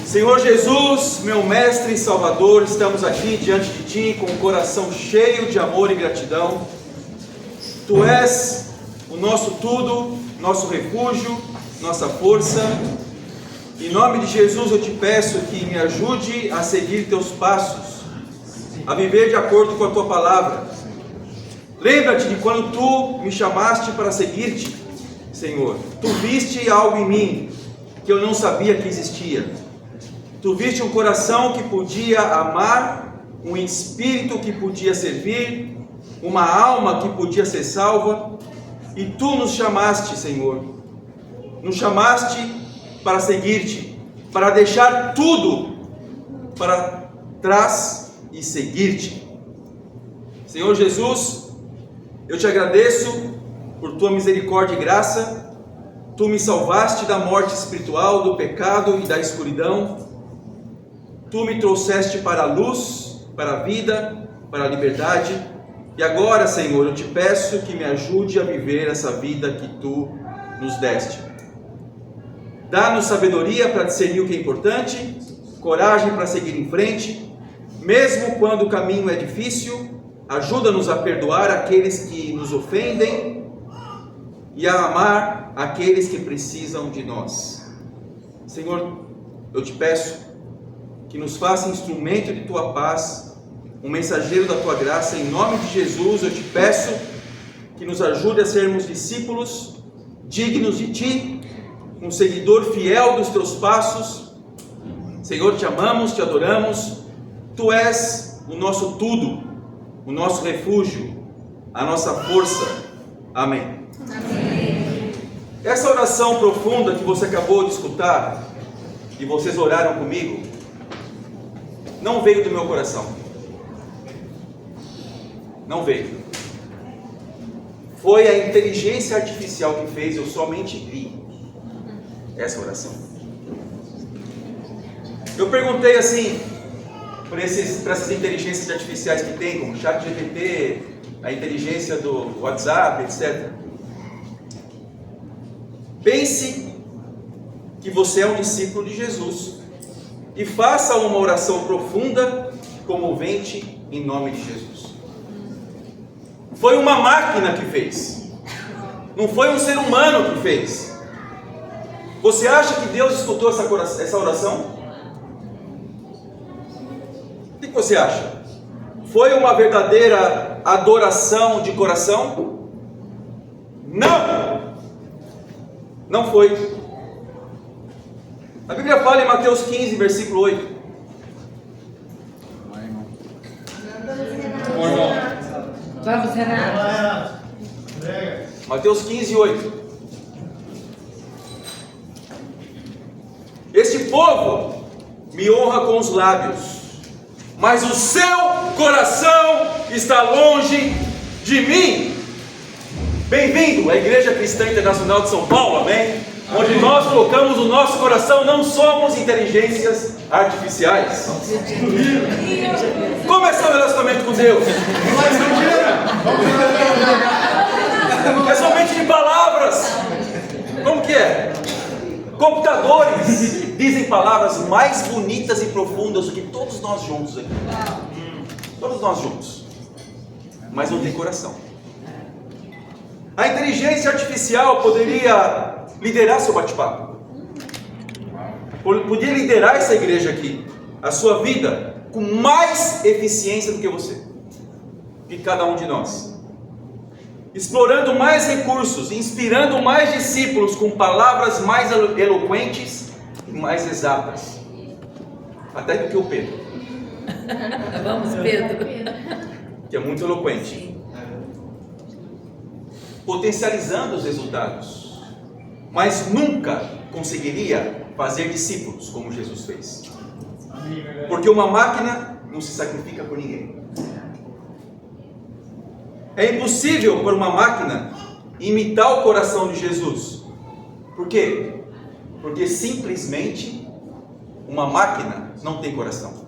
Senhor Jesus, meu mestre e salvador, estamos aqui diante de Ti com o coração cheio de amor e gratidão. Tu és o nosso tudo, nosso refúgio, nossa força. Em nome de Jesus eu te peço que me ajude a seguir Teus passos, a viver de acordo com a Tua palavra. Lembra-te de quando Tu me chamaste para seguir-te, Senhor. Tu viste algo em mim que eu não sabia que existia. Tu viste um coração que podia amar, um espírito que podia servir, uma alma que podia ser salva, e Tu nos chamaste, Senhor. Nos chamaste para seguir-te, para deixar tudo para trás e seguir-te. Senhor Jesus, eu te agradeço por Tua misericórdia e graça. Tu me salvaste da morte espiritual, do pecado e da escuridão. Tu me trouxeste para a luz, para a vida, para a liberdade. E agora, Senhor, eu te peço que me ajude a viver essa vida que Tu nos deste. Dá-nos sabedoria para discernir o que é importante, coragem para seguir em frente, mesmo quando o caminho é difícil. Ajuda-nos a perdoar aqueles que nos ofendem e a amar aqueles que precisam de nós. Senhor, eu te peço que nos faça instrumento de Tua paz, um mensageiro da Tua graça. Em nome de Jesus eu te peço que nos ajude a sermos discípulos dignos de Ti, um seguidor fiel dos Teus passos. Senhor, te amamos, te adoramos. Tu és o nosso tudo, o nosso refúgio, a nossa força. Amém. Amém. Essa oração profunda que você acabou de escutar, e vocês oraram comigo, não veio do meu coração. Não veio. Foi a inteligência artificial que fez, eu somente li essa oração. Eu perguntei assim, para essas inteligências artificiais que tem, como ChatGPT, a inteligência do WhatsApp, etc. Pense que você é um discípulo de Jesus e faça uma oração profunda, comovente, em nome de Jesus. Foi uma máquina que fez, não foi um ser humano que fez. Você acha que Deus escutou essa oração? O que você acha? Foi uma verdadeira adoração de coração? Não! Não foi. A Bíblia fala em Mateus 15, versículo 8. Vamos, Renato. Mateus 15, 8. Este povo me honra com os lábios, mas o seu coração está longe de mim. Bem-vindo à Igreja Cristã Internacional de São Paulo, amém? Onde nós colocamos o nosso coração, não somos inteligências artificiais. Como é seu relacionamento com Deus? É somente de palavras. Como que é? Computadores dizem palavras mais bonitas e profundas do que todos nós juntos aqui. Todos nós juntos. Mas não tem coração. A inteligência artificial poderia liderar seu bate-papo. Podia liderar essa igreja aqui, a sua vida, com mais eficiência do que você, que cada um de nós. Explorando mais recursos, inspirando mais discípulos com palavras mais eloquentes e mais exatas. Até do que o Pedro. Vamos, Pedro. Que é muito eloquente. Potencializando os resultados. Mas nunca conseguiria fazer discípulos como Jesus fez. Porque uma máquina não se sacrifica por ninguém. É impossível para uma máquina imitar o coração de Jesus. Por quê? Porque simplesmente uma máquina não tem coração.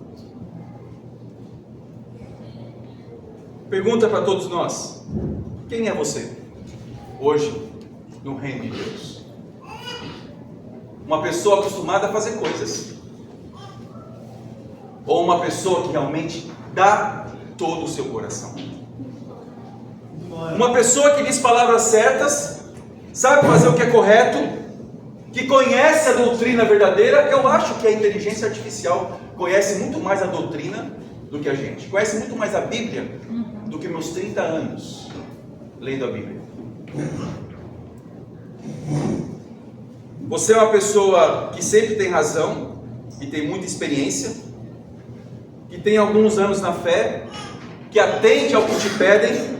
Pergunta para todos nós: quem é você hoje no reino de Deus? Uma pessoa acostumada a fazer coisas, ou uma pessoa que realmente dá todo o seu coração? Uma pessoa que diz palavras certas, sabe fazer o que é correto, que conhece a doutrina verdadeira. Eu acho que a inteligência artificial conhece muito mais a doutrina do que a gente, conhece muito mais a Bíblia do que meus 30 anos lendo a Bíblia. Você é uma pessoa que sempre tem razão e tem muita experiência, que tem alguns anos na fé, que atende ao que te pedem,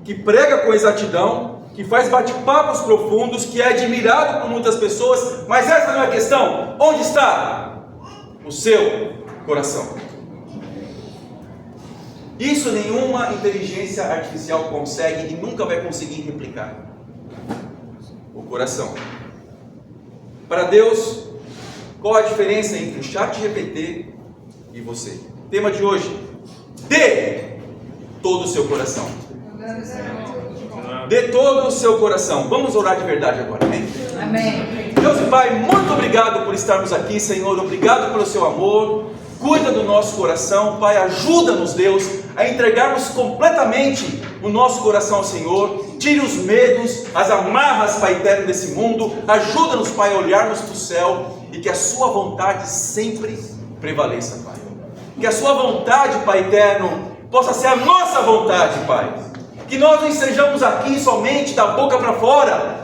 que prega com exatidão, que faz bate-papos profundos, que é admirado por muitas pessoas, mas essa não é a questão. Onde está o seu coração? Isso nenhuma inteligência artificial consegue e nunca vai conseguir replicar. O coração. Para Deus, qual a diferença entre o ChatGPT e você? Tema de hoje: dê todo o seu coração. Dê todo o seu coração. Vamos orar de verdade agora, amém? Amém. Deus e Pai, muito obrigado por estarmos aqui, Senhor. Obrigado pelo seu amor. Cuida do nosso coração, Pai. Ajuda-nos, Deus, a entregarmos completamente o nosso coração ao Senhor. Tire os medos, as amarras, Pai eterno, desse mundo. Ajuda-nos, Pai, a olharmos para o céu e que a sua vontade sempre prevaleça, Pai. Que a sua vontade, Pai eterno, possa ser a nossa vontade, Pai. Que nós não estejamos aqui somente da boca para fora,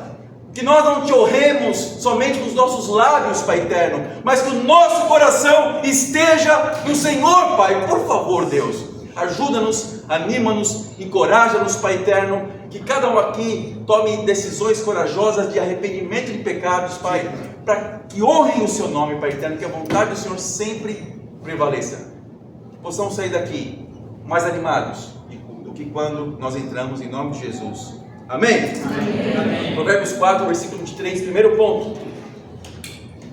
que nós não te honremos somente nos nossos lábios, Pai eterno, mas que o nosso coração esteja no Senhor, Pai. Por favor, Deus, ajuda-nos, anima-nos, encoraja-nos, Pai eterno, que cada um aqui tome decisões corajosas de arrependimento de pecados, Pai, para que honrem o seu nome, Pai eterno, que a vontade do Senhor sempre prevaleça. Possamos sair daqui mais animados do que quando nós entramos, em nome de Jesus. Amém? Amém. Provérbios 4, versículo 23, primeiro ponto.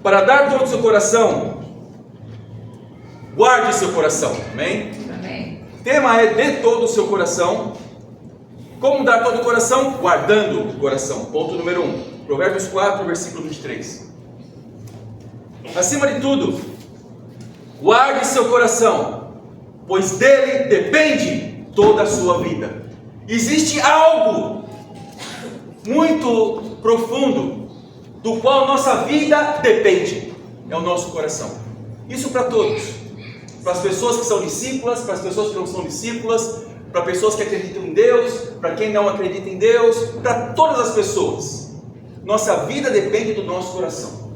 Para dar todo o seu coração, guarde seu coração. Amém? Amém. O tema é dê todo o seu coração. Como dar todo o coração? Guardando o coração. Ponto número 1. Provérbios 4, versículo 23. Acima de tudo, guarde seu coração, pois dele depende toda a sua vida. Existe algo muito profundo do qual nossa vida depende, é o nosso coração. Isso para todos, para as pessoas que são discípulas, para as pessoas que não são discípulas, para pessoas que acreditam em Deus, para quem não acredita em Deus, para todas as pessoas. Nossa vida depende do nosso coração.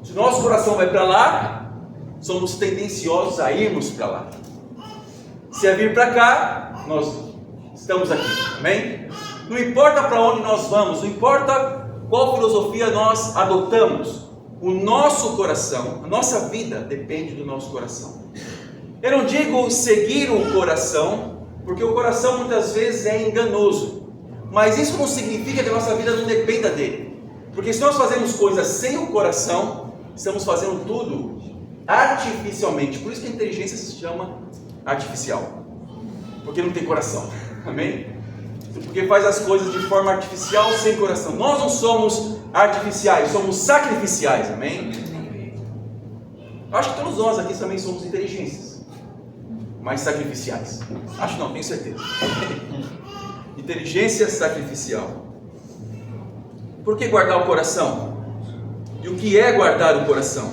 Se o nosso coração vai para lá, somos tendenciosos a irmos para lá. Se é vir para cá, nós estamos aqui, amém? Não importa para onde nós vamos, não importa qual filosofia nós adotamos, o nosso coração, a nossa vida depende do nosso coração. Eu não digo seguir o coração, porque o coração muitas vezes é enganoso, mas isso não significa que a nossa vida não dependa dele, porque se nós fazemos coisas sem o coração, estamos fazendo tudo artificialmente. Por isso que a inteligência se chama artificial, porque não tem coração, amém? Porque faz as coisas de forma artificial, sem coração. Nós não somos artificiais, somos sacrificiais, amém? Acho que todos nós aqui também somos inteligências, mas sacrificiais. Acho não, tenho certeza. Inteligência sacrificial. Por que guardar o coração? E o que é guardar o coração?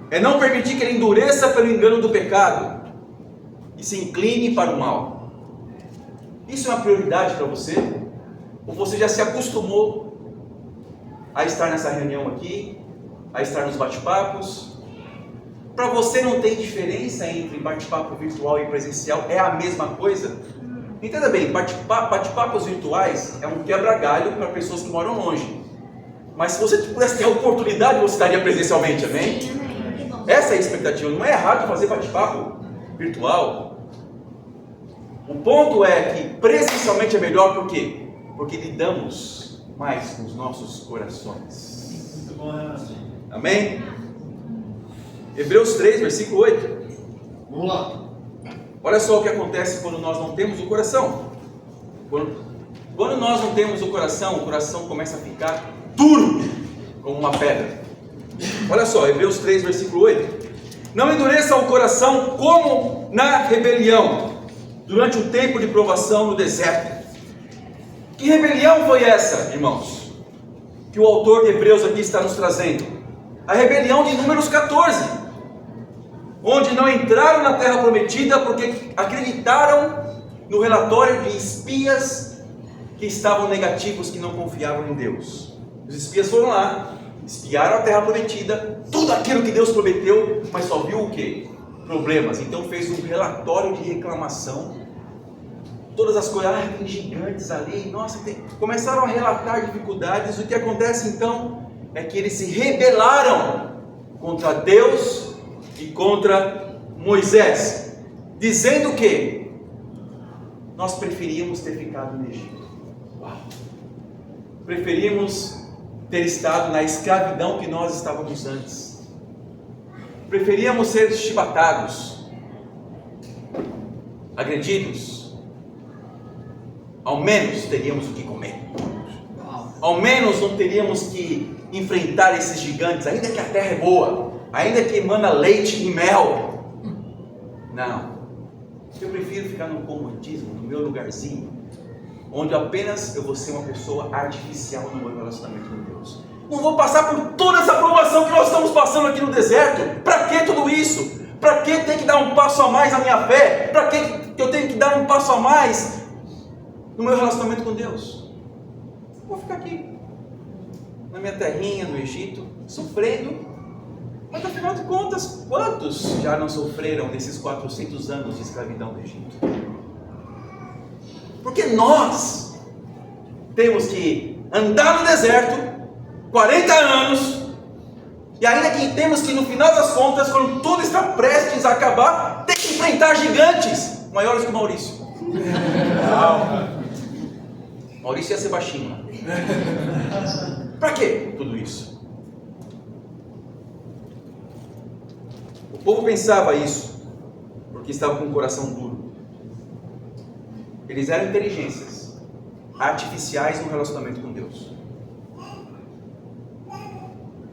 É não permitir que ele endureça pelo engano do pecado e se incline para o mal. Isso é uma prioridade para você? Ou você já se acostumou a estar nessa reunião aqui, a estar nos bate-papos? Para você não tem diferença entre bate-papo virtual e presencial? É a mesma coisa? Entenda bem, bate-papos virtuais é um quebra-galho para pessoas que moram longe. Mas se você pudesse ter a oportunidade, você estaria presencialmente, amém? Essa é a expectativa. Não é errado fazer bate-papo virtual. O ponto é que presencialmente é melhor, por quê? Porque lidamos mais com os nossos corações. Amém? Hebreus 3, versículo 8. Vamos lá. Olha só o que acontece quando nós não temos o coração. Quando nós não temos o coração começa a ficar duro, como uma pedra. Olha só, Hebreus 3, versículo 8. Não endureçam o coração como na rebelião, durante o tempo de provação no deserto. Que rebelião foi essa, irmãos? Que o autor de Hebreus aqui está nos trazendo. A rebelião de Números 14, onde não entraram na terra prometida porque acreditaram no relatório de espias que estavam negativos, que não confiavam em Deus. Os espias foram lá, espiaram a terra prometida, tudo aquilo que Deus prometeu, mas só viu o quê? Problemas. Então fez um relatório de reclamação, todas as coisas, tem gigantes ali, nossa, começaram a relatar dificuldades. O que acontece então é que eles se rebelaram contra Deus e contra Moisés, dizendo que nós preferíamos ter ficado no Egito. Uau. Preferimos ter estado na escravidão que nós estávamos antes. Preferíamos ser chibatados, agredidos. Ao menos teríamos o que comer. Ao menos não teríamos que enfrentar esses gigantes, ainda que a terra é boa, ainda que emana leite e mel. Não. Eu prefiro ficar no comodismo, no meu lugarzinho, onde apenas eu vou ser uma pessoa artificial no meu relacionamento com Deus. Não vou passar por toda essa provação que nós estamos passando aqui no deserto. Para que tudo isso? Para que ter que dar um passo a mais na minha fé? Para que eu tenho que dar um passo a mais no meu relacionamento com Deus? Vou ficar aqui, na minha terrinha, no Egito, sofrendo. Mas afinal de contas, quantos já não sofreram nesses 400 anos de escravidão no Egito? Porque nós temos que andar no deserto 40 anos, e ainda que temos que, no final das contas, quando tudo está prestes a acabar, ter que enfrentar gigantes maiores que o Maurício. Maurício ia ser baixinho. Para que tudo isso? O povo pensava isso porque estava com o coração duro. Eles eram inteligências artificiais no relacionamento com Deus.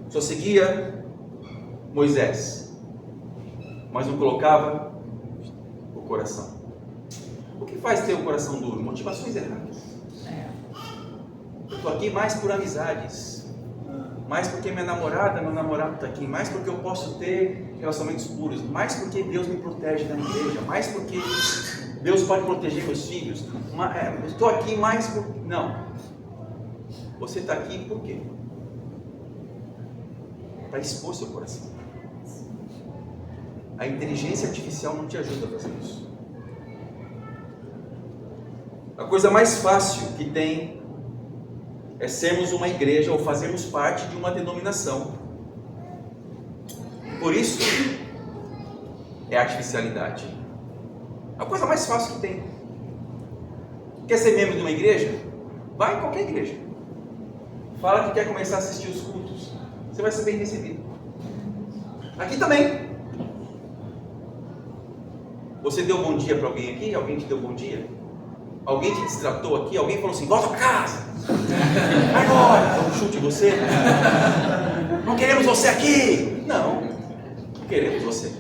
Só seguia Moisés, mas não colocava o coração. O que faz ter o coração duro? Motivações erradas. Eu estou aqui mais por amizades, mais porque minha namorada, meu namorado está aqui, mais porque eu posso ter relacionamentos puros, mais porque Deus me protege na igreja, mais porque Deus pode proteger meus filhos. Estou aqui mais por... Não. Você está aqui por quê? Para expor seu coração. A inteligência artificial não te ajuda a fazer isso. A coisa mais fácil que tem é sermos uma igreja ou fazermos parte de uma denominação. Por isso é artificialidade. A coisa mais fácil que tem. Quer ser membro de uma igreja? Vai em qualquer igreja. Fala que quer começar a assistir os cultos. Você vai ser bem recebido. Aqui também. Você deu bom dia para alguém aqui? Alguém te deu bom dia? Alguém te destratou aqui? Alguém falou assim, volta para casa! Vai embora! Dá um chute em você? Não queremos você aqui! Não queremos você.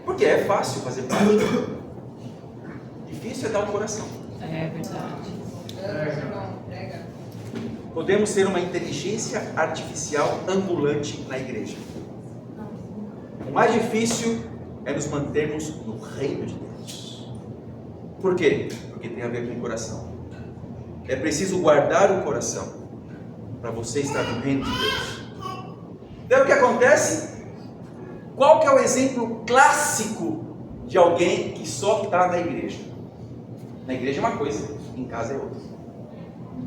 Porque é fácil fazer parte. Difícil é dar o coração. É verdade. Podemos ser uma inteligência artificial ambulante na igreja. O mais difícil é nos mantermos no reino de Deus. Por quê? Porque tem a ver com o coração. É preciso guardar o coração para você estar no reino de Deus. Então o que acontece? Qual que é o exemplo clássico de alguém que só está na igreja? Na igreja é uma coisa, em casa é outra.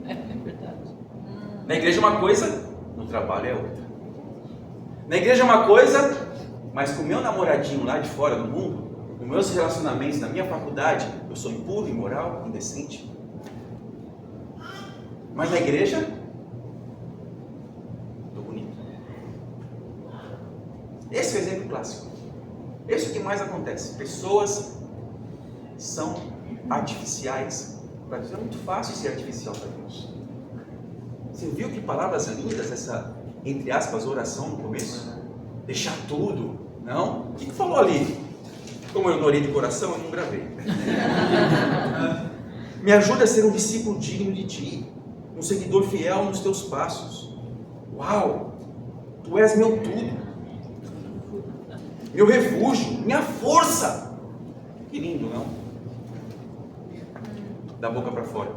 É verdade. Na igreja é uma coisa, no trabalho é outra. Na igreja é uma coisa, mas com o meu namoradinho lá de fora do mundo, com meus relacionamentos na minha faculdade, eu sou impuro, imoral, indecente. Mas na igreja, estou bonito. Esse é o exemplo clássico. Esse é o que mais acontece. Pessoas são artificiais para Deus. É muito fácil ser artificial para Deus. Você viu que palavras lindas essa, entre aspas, oração no começo? Deixar tudo, Não? O que falou ali? Como eu não orei de coração, eu não gravei. Me ajude a ser um discípulo digno de ti, um seguidor fiel nos teus passos. Uau! Tu és meu tudo, meu refúgio, minha força. Que lindo, não? Da boca para fora.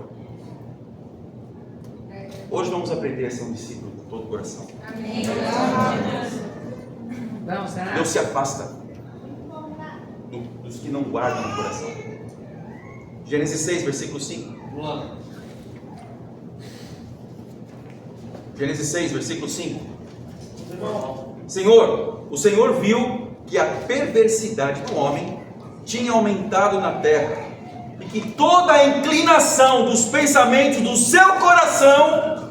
Hoje vamos aprender a ser um discípulo de todo o coração. Amém. Vamos, será? Deus se afasta dos que não guardam no coração. Gênesis 6, versículo 5. Gênesis 6, versículo 5. O Senhor viu que a perversidade do homem tinha aumentado na terra, e que toda a inclinação dos pensamentos do seu coração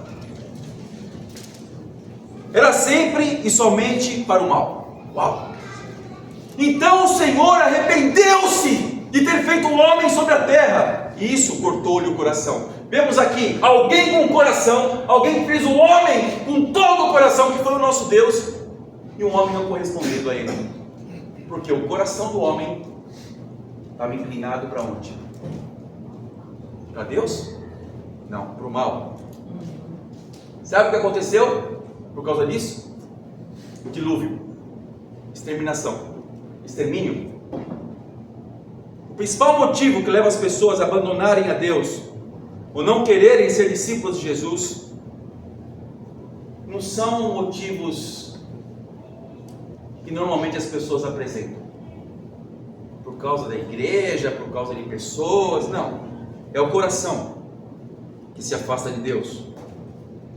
era sempre e somente para o mal. Uau! Então o Senhor arrependeu-se de ter feito o homem sobre a terra, e isso cortou-lhe o coração. Vemos aqui alguém com coração, alguém que fez o homem com todo o coração, que foi o nosso Deus, e um homem não correspondido a ele, porque o coração do homem estava inclinado para onde? Para Deus? Não, para o mal. Sabe o que aconteceu por causa disso? O dilúvio, extermínio. O principal motivo que leva as pessoas a abandonarem a Deus, ou não quererem ser discípulos de Jesus, não são motivos que normalmente as pessoas apresentam, por causa da igreja, por causa de pessoas. Não, é o coração que se afasta de Deus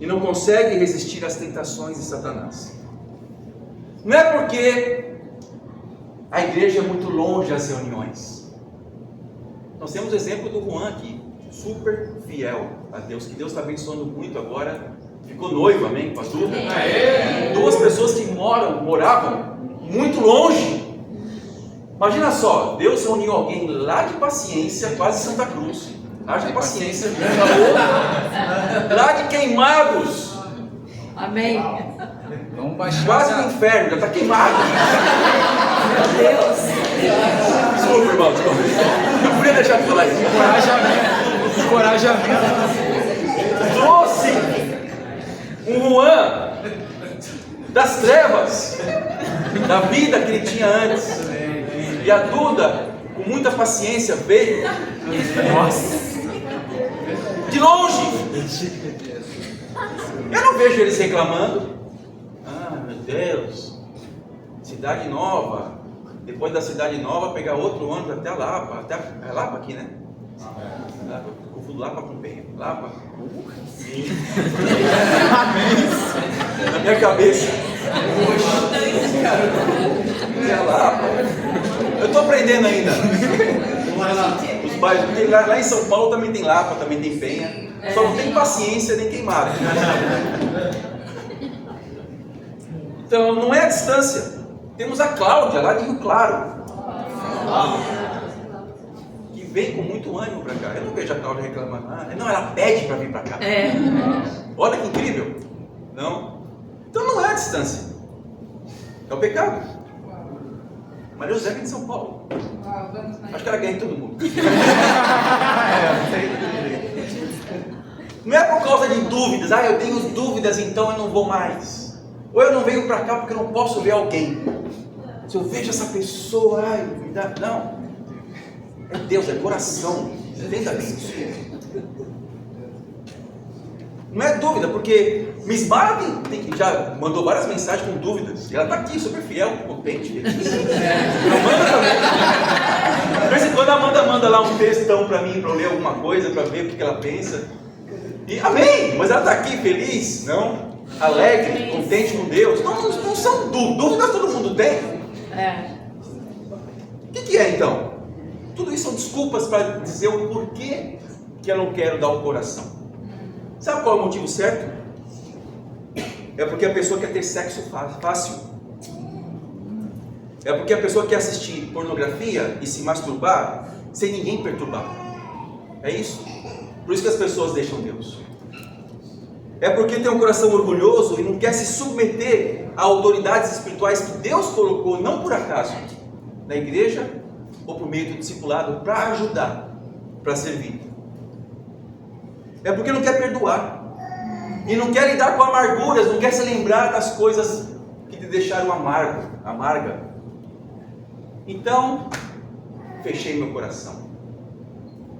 e não consegue resistir às tentações de Satanás. Não é porque a igreja é muito longe das reuniões. Nós temos o exemplo do Juan aqui, super fiel a Deus, que Deus está abençoando muito agora. Ficou noivo, amém? Com a Duda. Duas pessoas que moravam muito longe. Imagina só, Deus reuniu alguém lá de Paciência, quase Santa Cruz. Haja paciência. Lá de Queimados. Amém. Vamos baixar. Quase no inferno, já está queimado. Meu Deus. Desculpa, irmão, desculpa. Não podia deixar de falar isso. Encorajamento. Trouxe um Juan das trevas, da vida que ele tinha antes. E a Duda, com muita paciência, veio. Nossa. De longe. Eu não vejo eles reclamando. Ah, meu Deus, cidade nova. Depois da cidade nova, pegar outro ônibus até a Lapa. É Lapa aqui, né? Lapa, confundo Lapa com Penha. Lapa. Na minha cabeça. É Lapa. Eu estou aprendendo ainda. Os bairros, lá em São Paulo também tem Lapa, também tem Penha. Só não tem Paciência nem Queimado. Então não é a distância. Temos a Cláudia lá de Rio Claro, que vem com muito ânimo para cá. Eu não vejo a Cláudia reclamando. Não, ela pede para vir para cá. Olha que incrível. Não? Então não é a distância. É o pecado. Maria José vem de São Paulo. Acho que ela ganha em todo mundo. Não é por causa de dúvidas. Eu tenho dúvidas, então eu não vou mais. Ou eu não venho para cá porque eu não posso ver alguém. Se eu vejo essa pessoa, me dá. Não. É Deus, é coração. Entenda isso. Não é dúvida, porque Miss Mara já mandou várias mensagens com dúvidas. E ela está aqui, super fiel, contente, feliz. Amanda também. De vez em quando a Amanda manda lá um textão para mim, para eu ler alguma coisa, para ver o que ela pensa. E amém! Mas ela está aqui feliz, não? Alegre, contente com Deus. Não são dúvidas, todo mundo tem. O que é então? Tudo isso são desculpas para dizer o porquê que eu não quero dar o coração. Sabe qual é o motivo certo? É porque a pessoa quer ter sexo fácil. É porque a pessoa quer assistir pornografia e se masturbar sem ninguém perturbar. É isso. Por isso que as pessoas deixam Deus. É porque tem um coração orgulhoso e não quer se submeter a autoridades espirituais que Deus colocou, não por acaso, na igreja ou por meio do discipulado, para ajudar, para servir. É porque não quer perdoar e não quer lidar com amarguras, não quer se lembrar das coisas que te deixaram amarga. Então, fechei meu coração.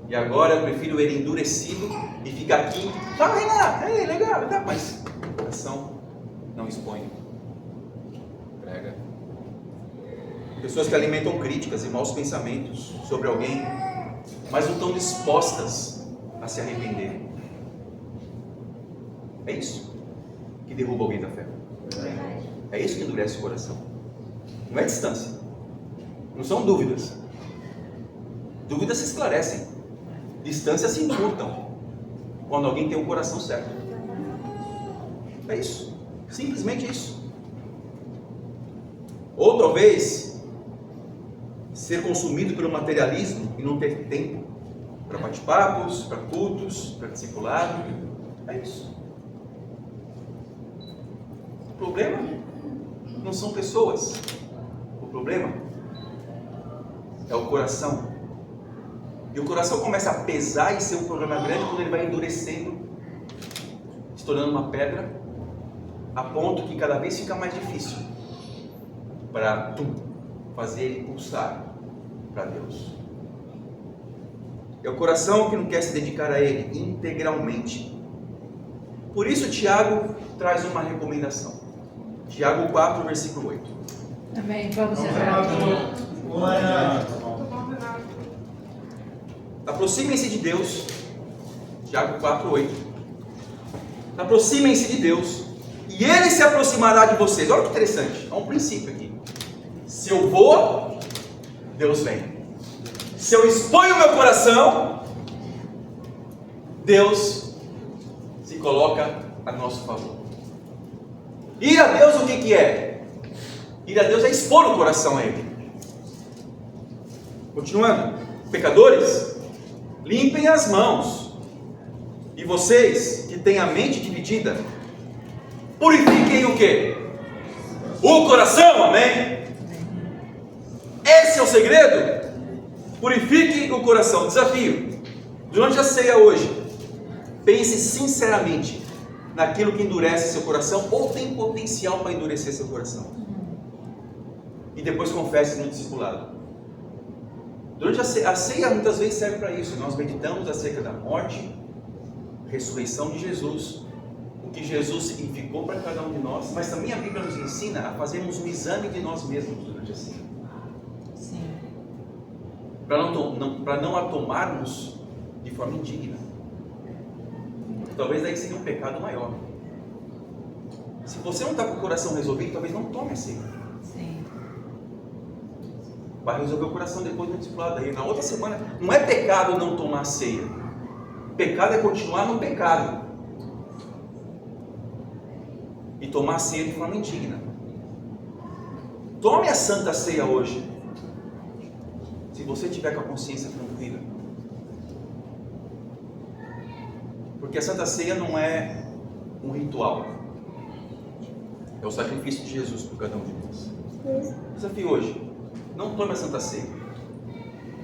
E agora eu prefiro ele endurecido e ficar aqui. Fala, Renato, legal, tá, mas o coração não expõe. Prega. Pessoas que alimentam críticas e maus pensamentos sobre alguém, mas não estão dispostas a se arrepender. É isso que derruba alguém da fé. É isso que endurece o coração. Não é distância. Não são dúvidas. Dúvidas se esclarecem. Distâncias se encurtam quando alguém tem o coração certo. É isso. Simplesmente isso. Ou talvez ser consumido pelo materialismo e não ter tempo para bate-papos, para cultos, para discipulado. É isso. O problema não são pessoas. O problema é o coração. E o coração começa a pesar e ser um problema grande quando ele vai endurecendo, se tornando uma pedra, a ponto que cada vez fica mais difícil para fazer ele pulsar para Deus. É o coração que não quer se dedicar a Ele integralmente. Por isso Tiago traz uma recomendação. Tiago 4, versículo 8. Amém. Vamos orar. Aproximem-se de Deus. Tiago 4, 8. Aproximem-se de Deus e Ele se aproximará de vocês. Olha que interessante. Há um princípio aqui. Se eu vou, Deus vem. Se eu exponho o meu coração, Deus se coloca a nosso favor. Ir a Deus o que é? Ir a Deus é expor o coração a Ele. Continuando. Pecadores, limpem as mãos. E vocês que têm a mente dividida, purifiquem o quê? O coração, amém? Esse é o segredo. Purifiquem o coração. Desafio. Durante a ceia hoje, pense sinceramente naquilo que endurece seu coração ou tem potencial para endurecer seu coração. E depois confesse no discipulado. Durante a ceia muitas vezes serve para isso. Nós meditamos acerca da morte, ressurreição de Jesus, o que Jesus significou para cada um de nós, mas também a Bíblia nos ensina a fazermos um exame de nós mesmos durante a ceia. Para não a tomarmos de forma indigna. Talvez daí seria um pecado maior. Se você não está com o coração resolvido, talvez não tome a ceia. Sim. Vai resolver o coração depois do discipulado. Aí na outra semana, não é pecado não tomar a ceia. Pecado é continuar no pecado e tomar a ceia de forma indigna. Tome a Santa Ceia hoje, se você tiver com a consciência tranquila, porque a Santa Ceia não é um ritual, é o sacrifício de Jesus por cada um de nós. Desafio hoje, não tome a Santa Ceia.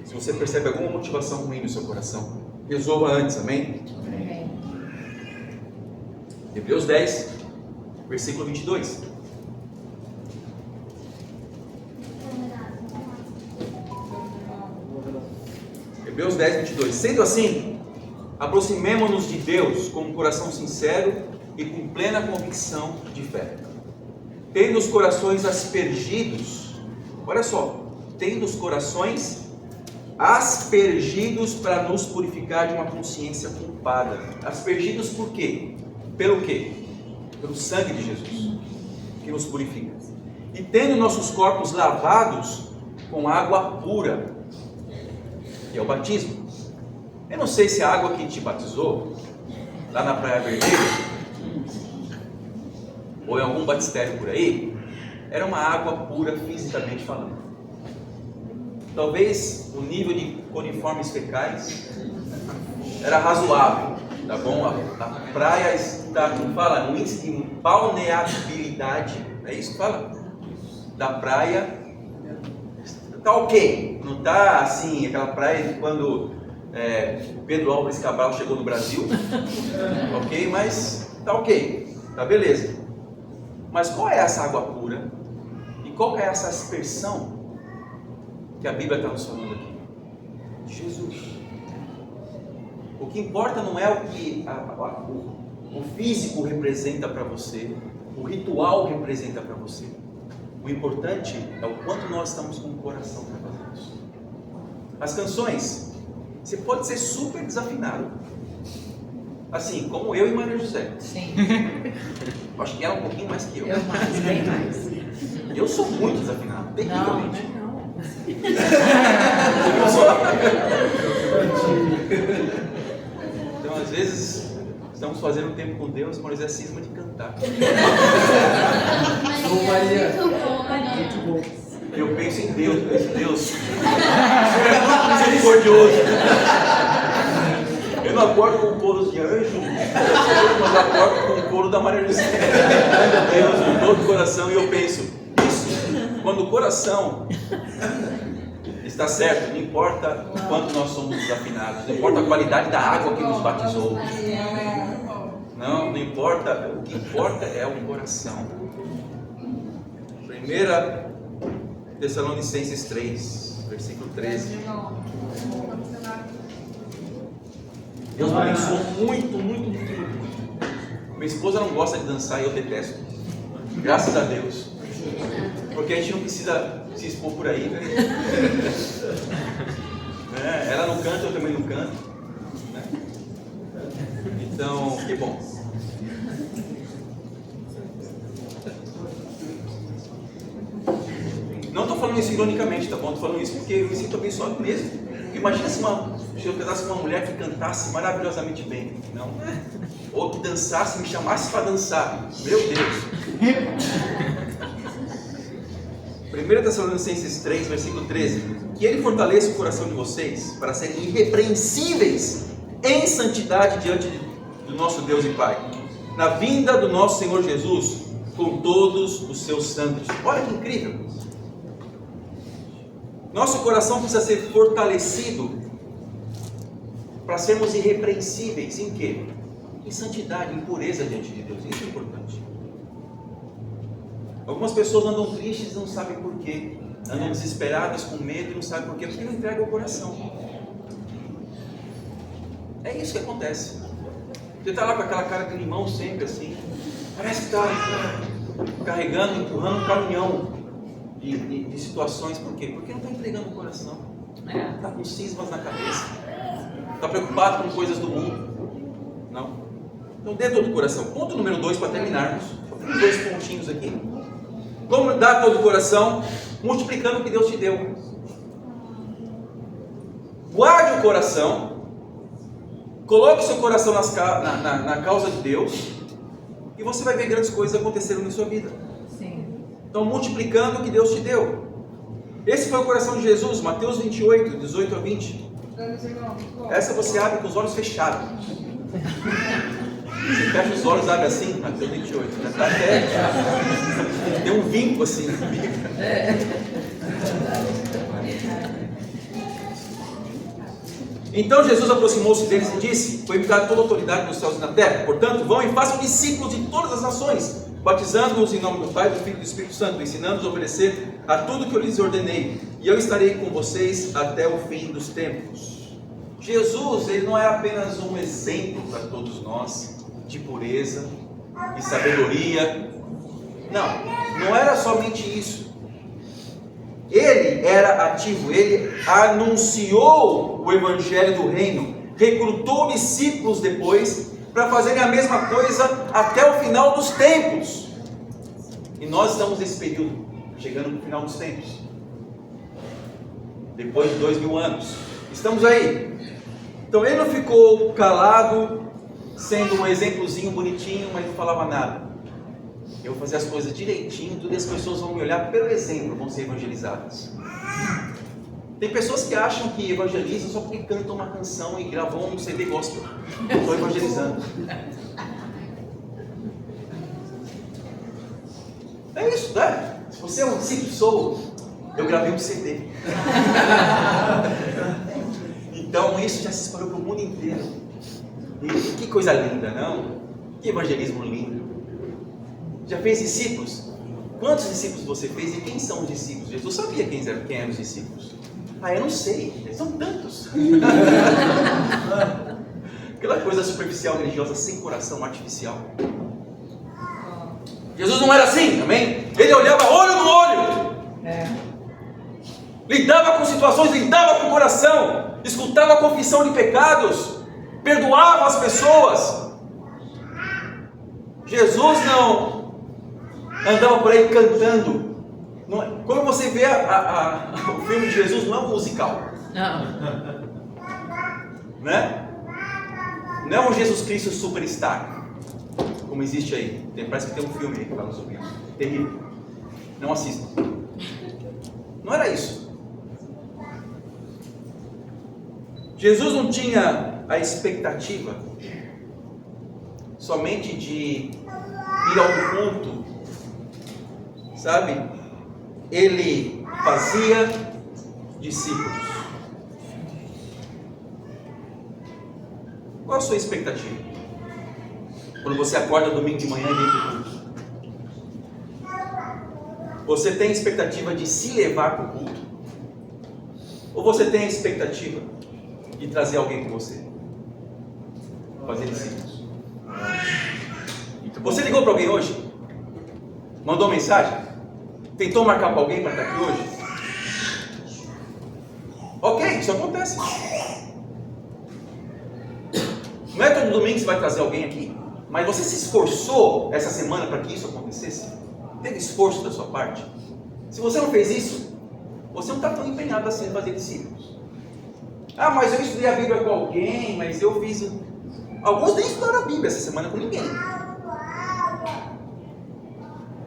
Se você percebe alguma motivação ruim no seu coração, resolva antes, amém? Amém. Hebreus 10, versículo 22. Hebreus 10, 22. Sendo assim, aproximemo-nos de Deus com um coração sincero e com plena convicção de fé, tendo os corações aspergidos, olha só, tendo os corações aspergidos para nos purificar de uma consciência culpada. Aspergidos por quê? Pelo quê? Pelo sangue de Jesus, que nos purifica. E tendo nossos corpos lavados com água pura, que é o batismo. Eu não sei se a água que te batizou, lá na Praia Vermelha, ou em algum batistério por aí, era uma água pura fisicamente falando. Talvez o nível de coliformes fecais era razoável, tá bom? A praia está, como fala, no índice de balneabilidade, é isso que fala? Da praia, está ok, não está assim, aquela praia de quando Pedro Álvares Cabral chegou no Brasil, ok, mas está ok, tá beleza. Mas qual é essa água pura? E qual é essa aspersão que a Bíblia está nos falando aqui? Jesus. O que importa não é o que o físico representa para você, o ritual representa para você. O importante é o quanto nós estamos com o coração para fazer isso. As canções, você pode ser super desafinado, assim como eu e Maria José. Sim. Acho que ela um pouquinho mais que eu. Eu mais, bem mais. Eu sou muito desafinado, terrivelmente. Não. Eu sou. Então, às vezes, estamos fazendo um tempo com Deus, mas é cisma de cantar. Muito bom. Eu penso em Deus, Deus, o Senhor é muito misericordioso. Eu não acordo com coros de anjo, mas acordo com o coro da Maria José. Deus, com todo o coração, e eu penso, isso, quando o coração está certo, não importa o quanto nós somos desafinados, não importa a qualidade da água que nos batizou. Não importa, o que importa é o coração. 1 Tessalonicenses 3, versículo 13. Deus me abençoou muito. Minha esposa não gosta de dançar e eu detesto. Graças a Deus. Porque a gente não precisa se expor por aí, né? Ela não canta, eu também não canto, né? Então, que bom. Não estou falando isso ironicamente, tá bom? Estou falando isso porque eu me sinto abençoado mesmo. Imagina se eu pegasse uma mulher que cantasse maravilhosamente bem, não? Ou que dançasse, me chamasse para dançar. Meu Deus! 1 Tessalonicenses 3, versículo 13. Que Ele fortaleça o coração de vocês para serem irrepreensíveis em santidade diante do nosso Deus e Pai, na vinda do nosso Senhor Jesus com todos os seus santos. Olha que incrível! Nosso coração precisa ser fortalecido para sermos irrepreensíveis em quê? Em santidade, em pureza diante de Deus. Isso é importante. Algumas pessoas andam tristes e não sabem porquê, andam desesperadas, com medo e não sabem porquê, porque não entregam o coração. É isso que acontece. Você está lá com aquela cara de limão sempre assim, parece que está carregando, empurrando um caminhão de situações. Por quê? Porque não está entregando o coração, está com cismas na cabeça, está preocupado com coisas do mundo. Não. Então, dentro do coração. Ponto número 2 para terminarmos. Só tem 2 pontinhos aqui. Como dar todo o coração? Multiplicando o que Deus te deu. Guarde o coração, coloque seu coração na causa de Deus, e você vai ver grandes coisas acontecendo na sua vida. Sim. Então, multiplicando o que Deus te deu. Esse foi o coração de Jesus, Mateus 28, 18 a 20. Essa você abre com os olhos fechados. Você fecha os olhos, abre assim, Mateus 28. Já está até. Tem um vinco assim na Bíblia. Então Jesus aproximou-se deles e disse: foi-me dada toda a autoridade nos céus e na terra. Portanto, vão e façam discípulos de todas as nações, batizando-os em nome do Pai, do Filho e do Espírito Santo, ensinando-os a obedecer a tudo que eu lhes ordenei. E eu estarei com vocês até o fim dos tempos. Jesus, ele não é apenas um exemplo para todos nós de pureza e sabedoria. Não era somente isso. Ele era ativo, ele anunciou o evangelho do reino, recrutou discípulos depois para fazerem a mesma coisa até o final dos tempos. E nós estamos nesse período, chegando no final dos tempos, depois de 2000 anos, estamos aí. Então ele não ficou calado, sendo um exemplozinho bonitinho, mas não falava nada. Eu vou fazer as coisas direitinho, tudo, e as pessoas vão me olhar pelo exemplo, vão ser evangelizadas. Tem pessoas que acham que evangelizam só porque cantam uma canção e gravam um CD gospel. Estou evangelizando. É isso, né? Se você é um discípulo, eu gravei um CD. Então isso já se espalhou para o mundo inteiro. E que coisa linda, não? Que evangelismo lindo. Já fez discípulos? Quantos discípulos você fez e quem são os discípulos? Jesus sabia quem eram os discípulos. Eu não sei, são tantos. Aquela coisa superficial, religiosa, sem coração, artificial. Jesus não era assim, amém? Ele olhava olho no olho. Lidava com situações, lidava com o coração, escutava a confissão de pecados, perdoava as pessoas. Jesus não andava por aí cantando. Quando você vê o filme de Jesus, não é um musical. Não. Né? Não é um Jesus Cristo superstar, como existe aí. Parece que tem um filme aí que fala sobre isso. Terrível. Não assistam. Não era isso. Jesus não tinha a expectativa somente de ir ao ponto, sabe? Ele fazia discípulos. Qual a sua expectativa? Quando você acorda domingo de manhã e vem para o culto, você tem a expectativa de se levar para o culto? Ou você tem a expectativa de trazer alguém com você? Fazer discípulos. Você ligou para alguém hoje? Mandou mensagem? Tentou marcar para alguém para estar aqui hoje? Ok, isso acontece. Não é todo domingo que você vai trazer alguém aqui, mas você se esforçou essa semana para que isso acontecesse? Teve esforço da sua parte? Se você não fez isso, você não está tão empenhado assim em fazer discípulos. Mas eu estudei a Bíblia com alguém, mas eu fiz... Alguns nem estudaram a Bíblia essa semana com ninguém.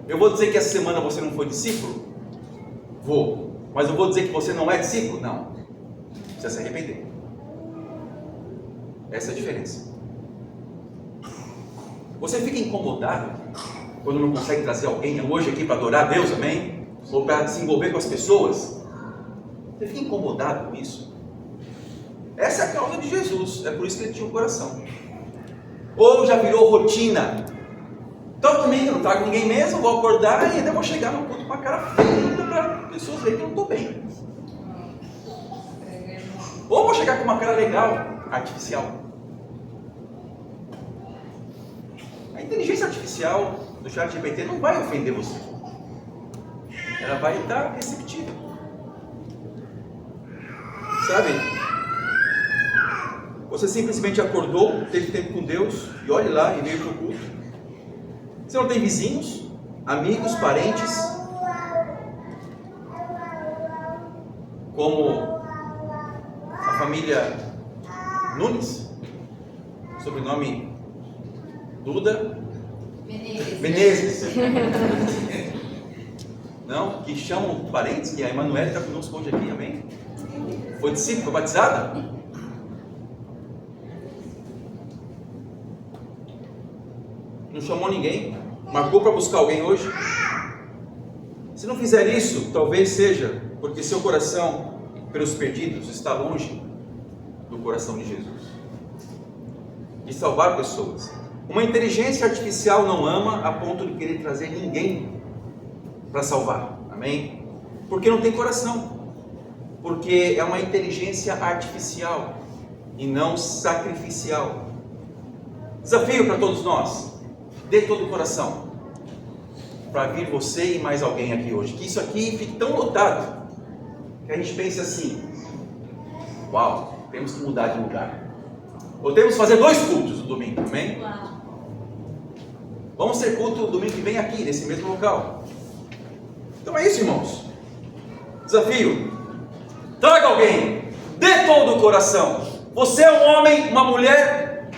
Eu vou dizer que essa semana você não foi discípulo? Vou. Mas eu vou dizer que você não é discípulo? Não. Precisa se arrepender. Essa é a diferença. Você fica incomodado quando não consegue trazer alguém hoje aqui para adorar a Deus, amém? Ou para se envolver com as pessoas? Você fica incomodado com isso? Essa é a causa de Jesus. É por isso que ele tinha um coração. Ou já virou rotina. Todo domingo eu não trago ninguém mesmo, vou acordar e ainda vou chegar no culto com a cara feia para as pessoas verem que eu não estou bem. Ou vou chegar com uma cara legal, artificial. A inteligência artificial do ChatGPT não vai ofender você. Ela vai estar receptiva. Sabe? Você simplesmente acordou, teve tempo com Deus, e olhe lá e veio para o culto. Você não tem vizinhos, amigos, parentes, como a família Nunes, sobrenome Duda Menezes. Não, que chamam parentes, que a Emanuele está conosco hoje aqui, amém? Foi discípulo, foi batizada? Não chamou ninguém? Marcou para buscar alguém hoje? Se não fizer isso, talvez seja porque seu coração pelos perdidos está longe do coração de Jesus, de salvar pessoas. Uma inteligência artificial não ama a ponto de querer trazer ninguém para salvar, amém? Porque não tem coração, porque é uma inteligência artificial e não sacrificial. Desafio para todos nós: dê todo o coração para vir você e mais alguém aqui hoje, que isso aqui fique tão lotado que a gente pense assim: uau, temos que mudar de lugar, ou temos que fazer 2 cultos no domingo, amém? Vamos ter culto domingo que vem aqui, nesse mesmo local. Então é isso, irmãos. Desafio: traga alguém, dê todo o coração. Você é um homem, uma mulher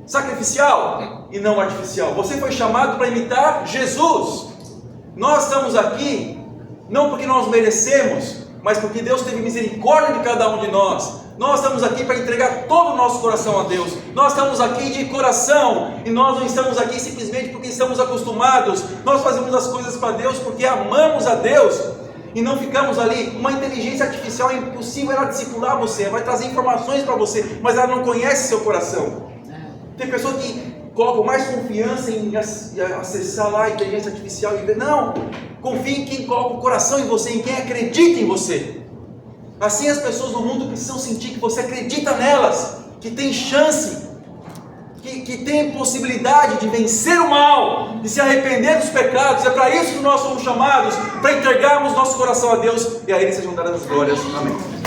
sacrificial e não artificial. Você foi chamado para imitar Jesus. Nós estamos aqui não porque nós merecemos, mas porque Deus teve misericórdia de cada um de nós, Nós estamos aqui para entregar todo o nosso coração a Deus. Nós estamos aqui de coração. E nós não estamos aqui simplesmente porque estamos acostumados. Nós fazemos as coisas para Deus porque amamos a Deus. E não ficamos ali. Uma inteligência artificial é impossível ela discipular você. Vai trazer informações para você, mas ela não conhece seu coração. Tem pessoas que colocam mais confiança em acessar lá a inteligência artificial e ver. Não, confie em quem coloca o coração em você, em quem acredita em você. Assim as pessoas do mundo precisam sentir que você acredita nelas, que tem chance, que tem possibilidade de vencer o mal, de se arrepender dos pecados. É para isso que nós somos chamados, para entregarmos nosso coração a Deus, e a Ele sejam dadas as glórias. Amém.